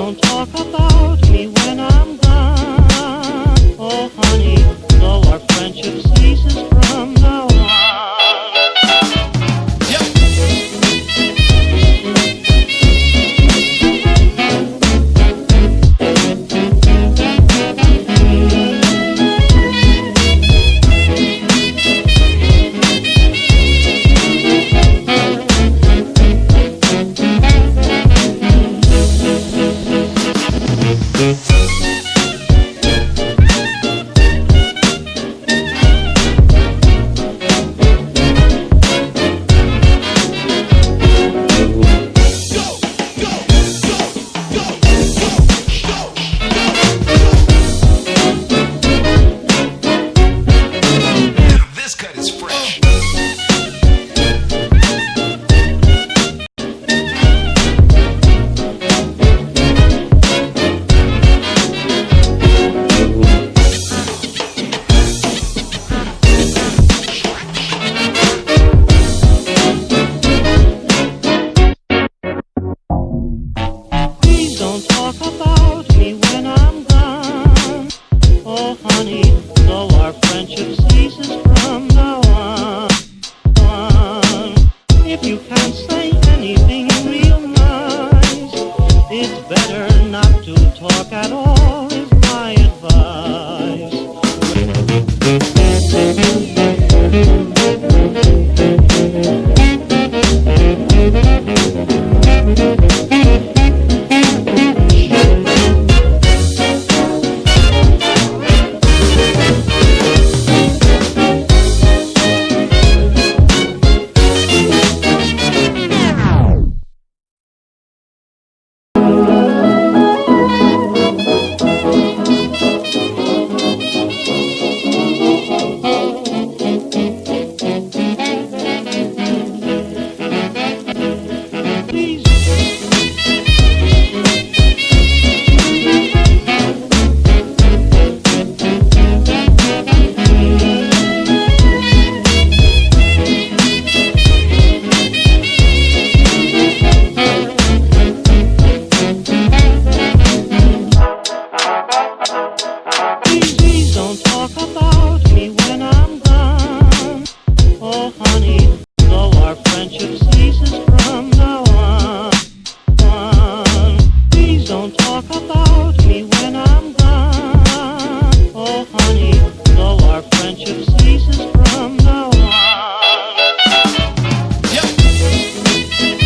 don't talk about me when I'm gone. Oh, honey, though our friendship ceases from now on. Yep. Don't talk about me when I'm gone. Oh, honey, though our friendship ceases from now on. If you can't say anything real nice, it's better not to talk at all, is my advice. Please don't talk about me when I'm gone. Oh, honey, though our friendship ceases from now on. Please don't talk about me when I'm gone. Oh, honey, though our friendship ceases from now on. Yep.